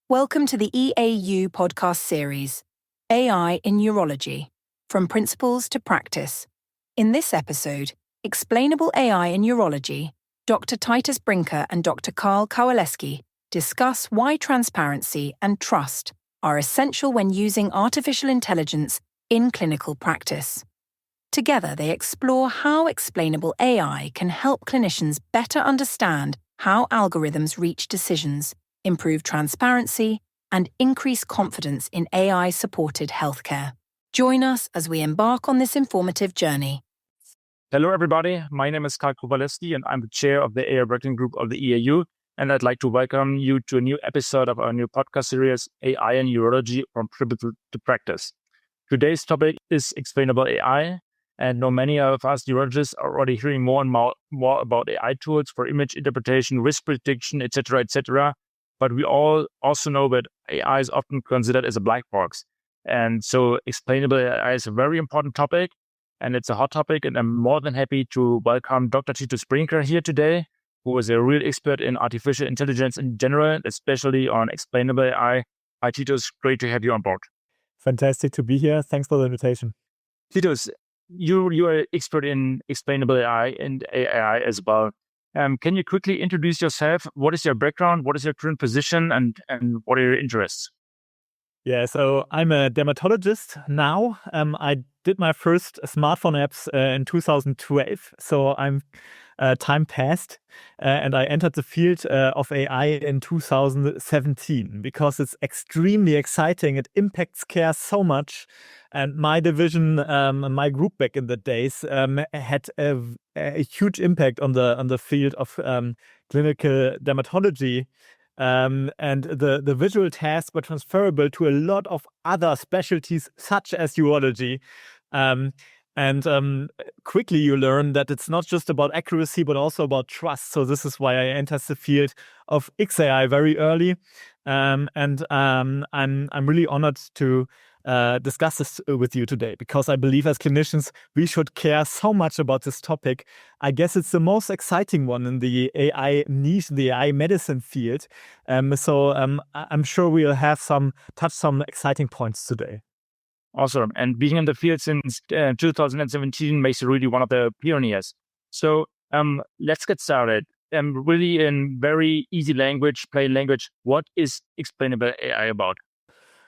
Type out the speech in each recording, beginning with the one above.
Welcome to the EAU podcast series, AI in Urology, From Principles to Practice. In this episode, Explainable AI in Urology, Dr. Titus Brinker and Dr. Karl Kowalewski discuss why transparency and trust are essential when using artificial intelligence in clinical practice. Together, they explore how explainable AI can help clinicians better understand how algorithms reach decisions, improve transparency, and increase confidence in AI-supported healthcare. Join us as we embark on this informative journey. Hello, everybody. My name is Karl Kowalewski, and I'm the chair of the AI working group of the EAU. And I'd like to welcome you to a new episode of our new podcast series, AI in Urology, From Principles to Practice. Today's topic is explainable AI. And know many of us urologists are already hearing more and more about AI tools for image interpretation, risk prediction, etc., etc. But we all also know that AI is often considered as a black box. And so explainable AI is a very important topic, and it's a hot topic. And I'm more than happy to welcome Dr. Titus Brinker here today, who is a real expert in artificial intelligence in general, especially on explainable AI. Hi, Titus. Great to have you on board. Fantastic to be here. Thanks for the invitation. Titus, you are an expert in explainable AI and AI as well. Can you quickly introduce yourself? What is your background? What is your current position? And what are your interests? Yeah, so I'm a dermatologist now. I did my first smartphone apps in 2012. So time passed, and I entered the field of AI in 2017 because it's extremely exciting. It impacts care so much. And my division, my group back in the days, had a huge impact on the field of clinical dermatology. And the visual tasks were transferable to a lot of other specialties, such as urology. Quickly you learn that it's not just about accuracy, but also about trust. So this is why I entered the field of XAI very early. I'm really honored to discuss this with you today, because I believe as clinicians, we should care so much about this topic. I guess it's the most exciting one in the AI niche, the AI medicine field. I'm sure we'll have touch some exciting points today. Awesome. And being in the field since 2017 makes you really one of the pioneers. So let's get started. Really in very easy language, plain language, what is explainable AI about?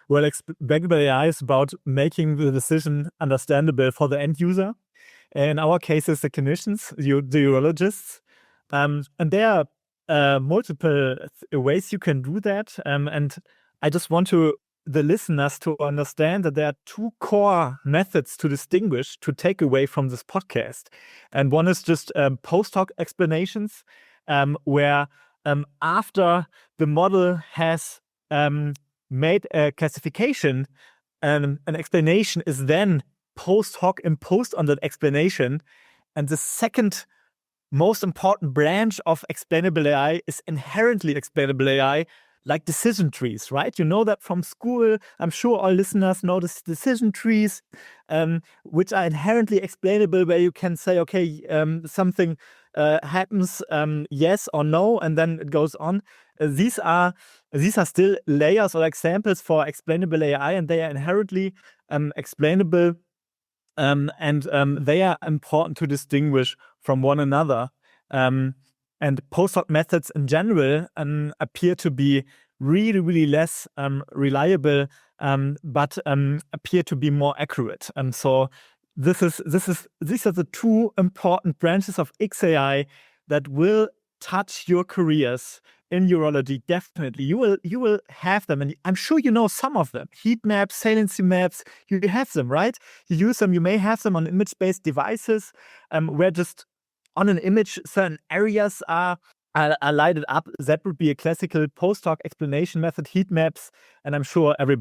Well, explainable AI is about making the decision understandable for the end user. In our case, it's the clinicians, the urologists. And there are multiple ways you can do that. And I just want the listeners to understand that there are two core methods to distinguish, to take away from this podcast. And one is just post-hoc explanations, where after the model has made a classification, an explanation is then post hoc imposed on that explanation. And the second most important branch of explainable AI is inherently explainable AI, like decision trees, right? You know that from school. I'm sure all listeners know the decision trees, which are inherently explainable, where you can say, okay, something happens, yes or no, and then it goes on. These are still layers or examples for explainable AI, and they are inherently explainable, and they are important to distinguish from one another. And post-hoc methods in general appear to be really, really less reliable, but appear to be more accurate. And so these are the two important branches of XAI that will touch your careers in urology. Definitely, you will have them, and I'm sure you know some of them. Heat maps, saliency maps, you have them, right? You use them. You may have them on image-based devices, where just on an image certain areas are lighted up. That would be a classical post-hoc explanation method. Heat maps, and I'm sure every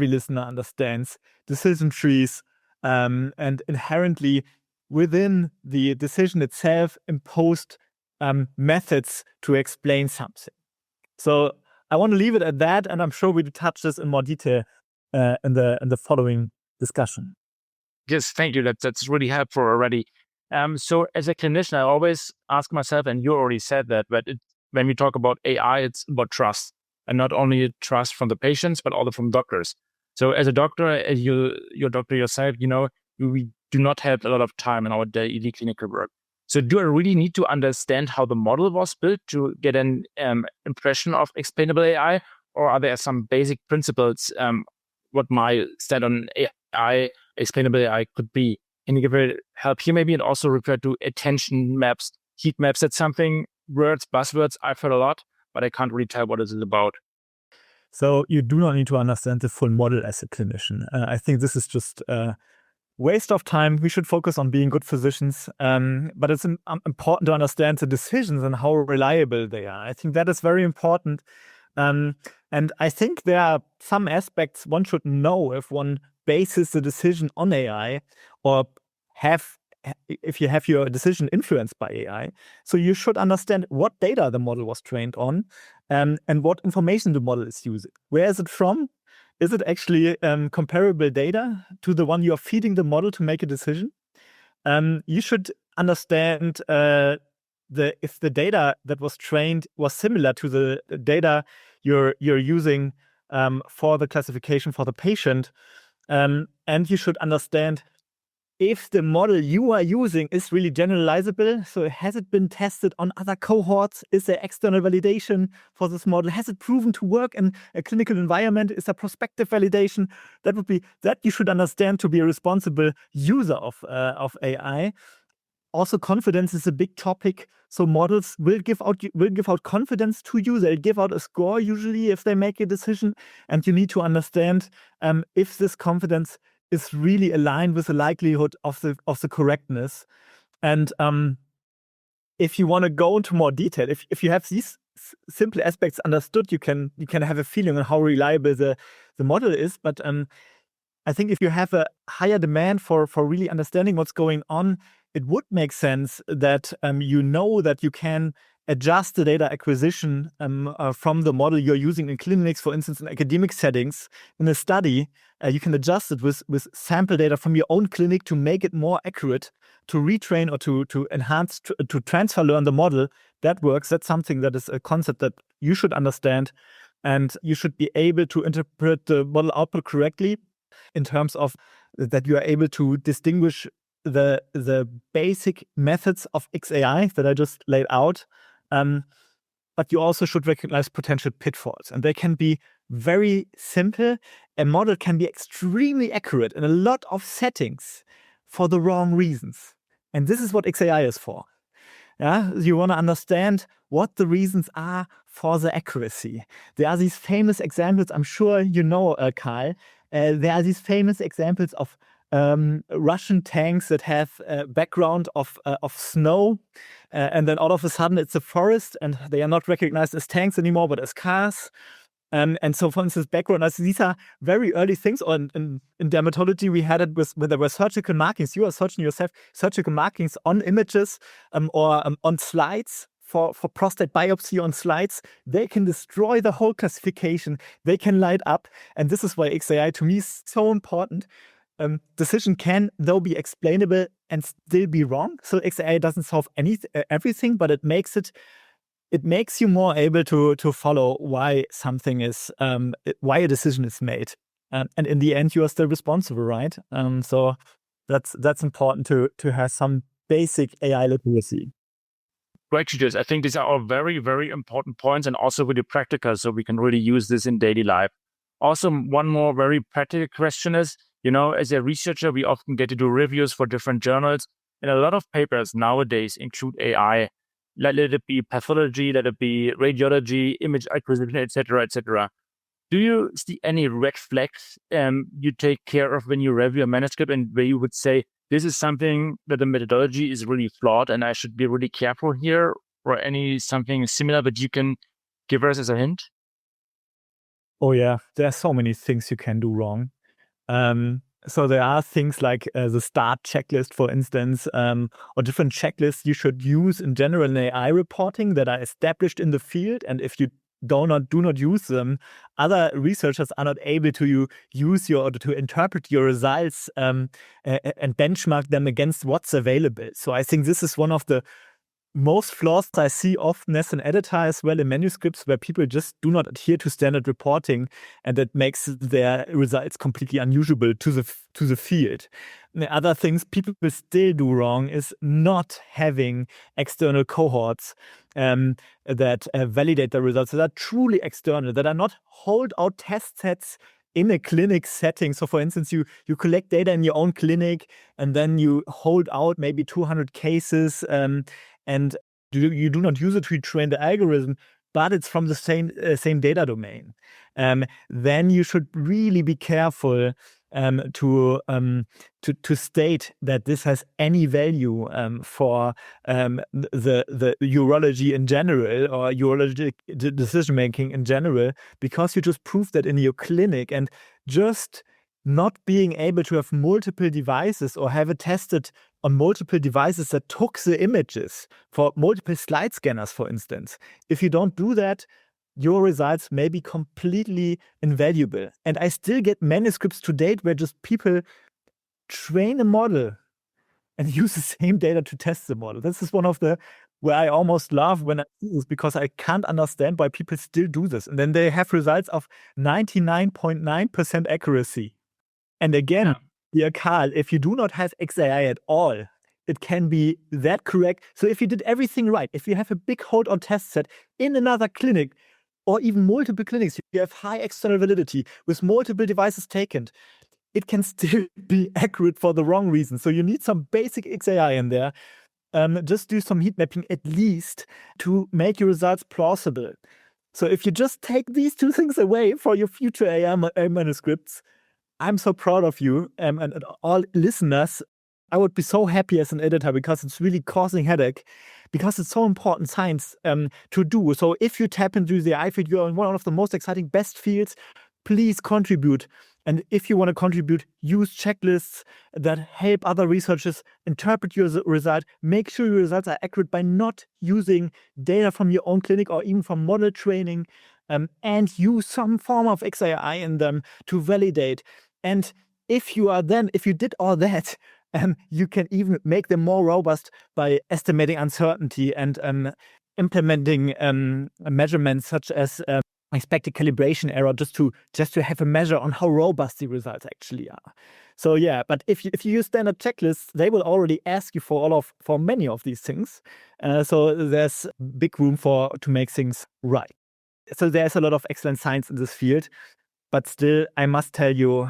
listener understands decision trees, and inherently within the decision itself imposed methods to explain something. So I want to leave it at that, and I'm sure we'll touch this in more detail in the following discussion. Yes, thank you. That's really helpful already. So as a clinician, I always ask myself, and you already said that, but when we talk about AI, it's about trust. and not only trust from the patients, but also from doctors. So as a doctor, as you're doctor yourself, we do not have a lot of time in our daily clinical work. So do I really need to understand how the model was built to get an impression of explainable AI? Or are there some basic principles what my stand on AI, explainable AI could be? Can you give a help here maybe, and also refer to attention maps, heat maps? That's something, buzzwords I've heard a lot, but I can't really tell what is it about. So you do not need to understand the full model as a clinician. I think this is just a waste of time. We should focus on being good physicians, but it's important to understand the decisions and how reliable they are. I think that is very important. And I think there are some aspects one should know if one bases the decision on AI, or if you have your decision influenced by AI. So you should understand what data the model was trained on, and what information the model is using. Where is it from? Is it actually comparable data to the one you are feeding the model to make a decision? You should understand if the data that was trained was similar to the data you're using for the classification for the patient, and you should understand if the model you are using is really generalizable. So has it been tested on other cohorts? Is there external validation for this model? Has it proven to work in a clinical environment? Is there prospective validation? That you should understand to be a responsible user of AI. Also, confidence is a big topic. So models will give out confidence to you. They'll give out a score usually if they make a decision, and you need to understand if this confidence is really aligned with the likelihood of the correctness. And if you want to go into more detail, if you have these simple aspects understood, you can have a feeling on how reliable the model is. But I think if you have a higher demand for really understanding what's going on, it would make sense that that you can adjust the data acquisition from the model you're using in clinics, for instance, in academic settings. In a study, you can adjust it with sample data from your own clinic to make it more accurate, to retrain or to enhance, to transfer learn the model. That works. That's something that is a concept that you should understand, and you should be able to interpret the model output correctly in terms of that you are able to distinguish the basic methods of XAI that I just laid out. But you also should recognize potential pitfalls, and they can be very simple. A model can be extremely accurate in a lot of settings for the wrong reasons. And this is what XAI is for. Yeah, you want to understand what the reasons are for the accuracy. There are these famous examples, I'm sure you know, Karl. There are these famous examples of Russian tanks that have a background of snow, and then all of a sudden it's a forest, and they are not recognized as tanks anymore, but as cars. And so, for instance, background, these are very early things. Or in dermatology, we had it when there were surgical markings. You are searching yourself, surgical markings on images or on slides for prostate biopsy on slides. They can destroy the whole classification. They can light up. And this is why XAI to me is so important. Decision can, though, be explainable and still be wrong. So XAI doesn't solve everything, but it makes you more able to follow why something is, why a decision is made. And in the end, you are still responsible, right? So that's important to have some basic AI literacy. Great, Titus. I think these are all very, very important points, and also really practical, so we can really use this in daily life. Also, one more very practical question is, as a researcher, we often get to do reviews for different journals, and a lot of papers nowadays include AI. Let it be pathology, let it be radiology, image acquisition, etc., etc. Do you see any red flags you take care of when you review a manuscript, and where you would say, this is something that the methodology is really flawed and I should be really careful here, or something similar that you can give us as a hint? Oh yeah, there are so many things you can do wrong. So there are things like the START checklist, for instance, or different checklists you should use in general in AI reporting that are established in the field. And if you do not use them, other researchers are not able to use or to interpret your results and benchmark them against what's available. So I think this is one of the most flaws I see often as an editor as well in manuscripts where people just do not adhere to standard reporting, and that makes their results completely unusable to the field. And the other things people will still do wrong is not having external cohorts that validate the results, that are truly external, that are not holdout test sets in a clinic setting. So for instance, you collect data in your own clinic and then you hold out maybe 200 cases and you do not use it to train the algorithm, but it's from the same data domain. Then you should really be careful to state that this has any value for the urology in general or urologic decision making in general, because you just proved that in your clinic. And just not being able to have multiple devices or have it tested on multiple devices that took the images for multiple slide scanners, for instance. If you don't do that, your results may be completely invaluable. And I still get manuscripts to date where just people train a model and use the same data to test the model. This is one of the where I almost laugh when I do this, because I can't understand why people still do this. And then they have results of 99.9% accuracy. And again, dear Karl, if you do not have XAI at all, it can be that correct. So if you did everything right, if you have a big hold-on test set in another clinic or even multiple clinics, you have high external validity with multiple devices taken, it can still be accurate for the wrong reason. So you need some basic XAI in there. Just do some heat mapping at least to make your results plausible. So if you just take these two things away for your future AI manuscripts, I'm so proud of you and all listeners. I would be so happy as an editor, because it's really causing headache, because it's so important science to do. So if you tap into the AI field, you're in one of the most exciting, best fields, please contribute. And if you want to contribute, use checklists that help other researchers interpret your result. Make sure your results are accurate by not using data from your own clinic or even from model training, and use some form of XAI in them to validate. And if you did all that, you can even make them more robust by estimating uncertainty and implementing measurements such as expected calibration error, just to have a measure on how robust the results actually are. So yeah, but if you use standard checklists, they will already ask you for many of these things. So there's big room to make things right. So there's a lot of excellent science in this field, but still, I must tell you,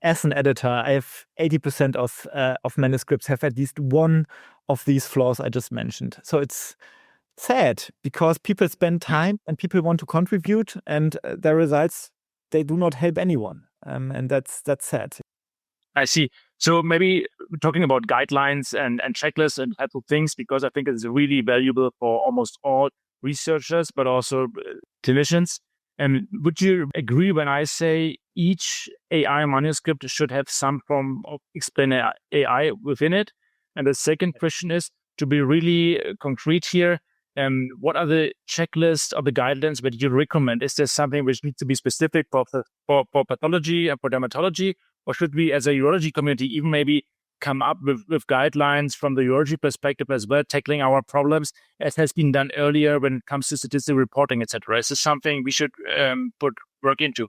as an editor, I have 80% of manuscripts have at least one of these flaws I just mentioned. So it's sad, because people spend time and people want to contribute, and their results, they do not help anyone, and that's sad. I see. So maybe talking about guidelines and checklists and helpful things, because I think it's really valuable for almost all researchers, but also clinicians. And would you agree when I say each AI manuscript should have some form of explain AI within it? And the second question is, to be really concrete here, what are the checklists or the guidelines that you recommend? Is there something which needs to be specific for pathology and for dermatology? Or should we, as a urology community, even maybe come up with guidelines from the urology perspective as well, tackling our problems, as has been done earlier when it comes to statistical reporting, etc.? Is this something we should put work into?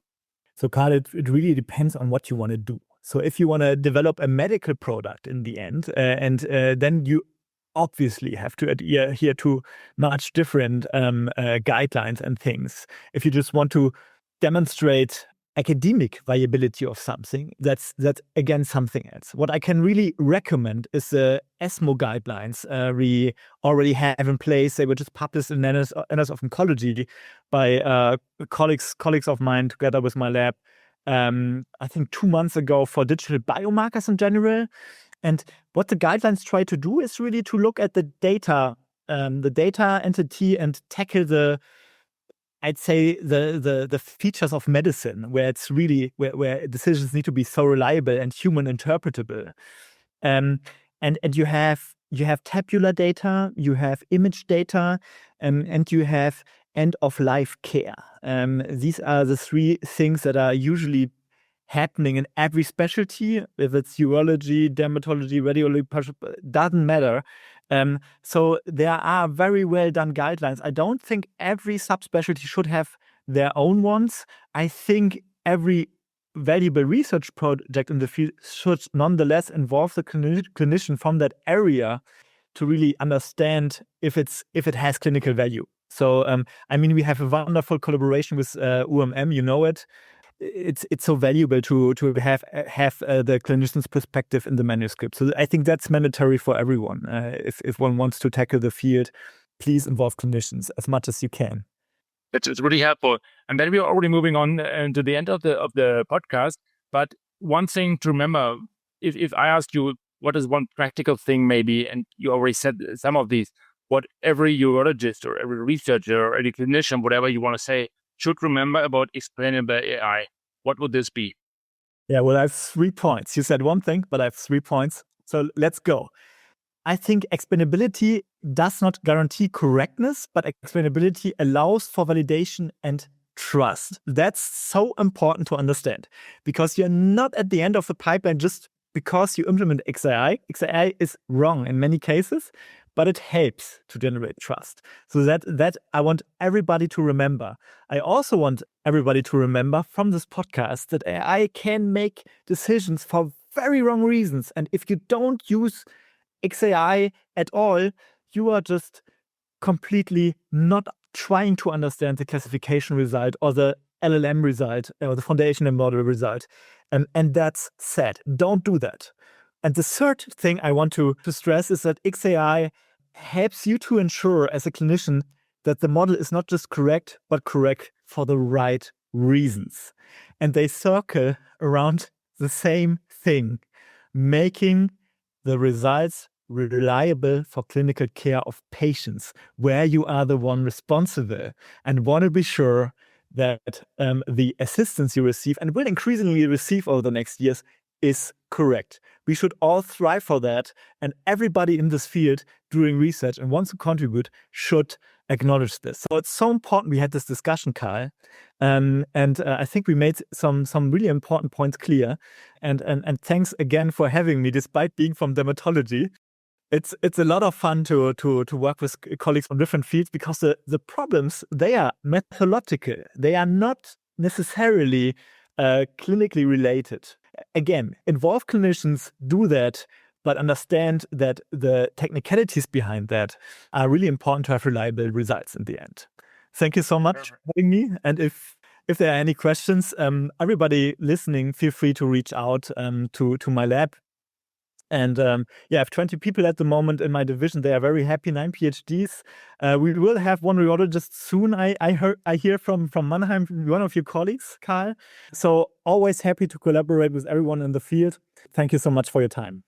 So, Karl, it really depends on what you want to do. So if you want to develop a medical product in the end, then you obviously have to adhere to much different guidelines and things. If you just want to demonstrate academic viability of something, that's again something else. What I can really recommend is the ESMO guidelines we already have in place. They were just published in Annals of Oncology by colleagues of mine together with my lab, I think 2 months ago, for digital biomarkers in general. And what the guidelines try to do is really to look at the data entity, and tackle I'd say the features of medicine where it's really where decisions need to be so reliable and human interpretable. And you have tabular data, you have image data, and you have end of life care. These are the three things that are usually happening in every specialty. If it's urology, dermatology, radiology, doesn't matter. So there are very well done guidelines. I don't think every subspecialty should have their own ones. I think every valuable research project in the field should nonetheless involve the clinician from that area to really understand if it has clinical value. So we have a wonderful collaboration with UMM. You know it. It's so valuable to have the clinician's perspective in the manuscript. So I think that's mandatory for everyone. If one wants to tackle the field, please involve clinicians as much as you can. It's really helpful. And then we are already moving on to the end of the podcast. But one thing to remember, if I ask you what is one practical thing maybe, and you already said some of these, what every urologist or every researcher or every clinician, whatever you want to say, should remember about explainable AI, what would this be? Yeah, well, I have 3 points. You said one thing, but I have 3 points. So let's go. I think explainability does not guarantee correctness, but explainability allows for validation and trust. That's so important to understand, because you're not at the end of the pipeline just because you implement XAI. XAI is wrong in many cases, but it helps to generate trust. So that I want everybody to remember. I also want everybody to remember from this podcast that AI can make decisions for very wrong reasons. And if you don't use XAI at all, you are just completely not trying to understand the classification result or the LLM result or the foundational model result. And that's sad. Don't do that. And the third thing I want to stress is that XAI helps you to ensure as a clinician that the model is not just correct, but correct for the right reasons. And they circle around the same thing, making the results reliable for clinical care of patients, where you are the one responsible and want to be sure that the assistance you receive and will increasingly receive over the next years is correct. We should all strive for that, and everybody in this field doing research and wants to contribute should acknowledge this. So it's so important we had this discussion, Karl, and I think we made some really important points clear. And thanks again for having me, despite being from dermatology. It's a lot of fun to work with colleagues from different fields, because the problems, they are methodological. They are not necessarily clinically related. Again, involve clinicians, do that, but understand that the technicalities behind that are really important to have reliable results in the end. Thank you so much for having me. And if there are any questions, everybody listening, feel free to reach out to my lab. And I have 20 people at the moment in my division. They are very happy, 9 PhDs. We will have one urologist soon. I hear from Mannheim, one of your colleagues, Karl. So always happy to collaborate with everyone in the field. Thank you so much for your time.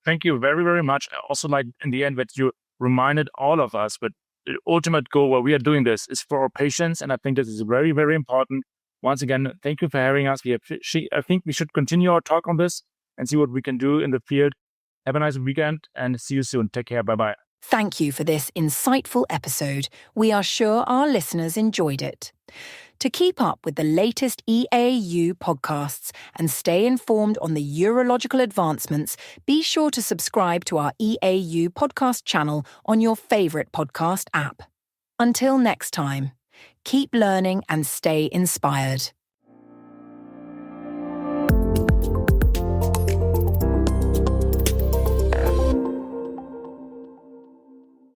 Thank you very, very much. I also like in the end that you reminded all of us, but the ultimate goal where we are doing this is for our patients. And I think this is very, very important. Once again, thank you for having us. I think we should continue our talk on this and see what we can do in the field. Have a nice weekend and see you soon. Take care. Bye-bye. Thank you for this insightful episode. We are sure our listeners enjoyed it. To keep up with the latest EAU podcasts and stay informed on the urological advancements, be sure to subscribe to our EAU podcast channel on your favorite podcast app. Until next time, keep learning and stay inspired.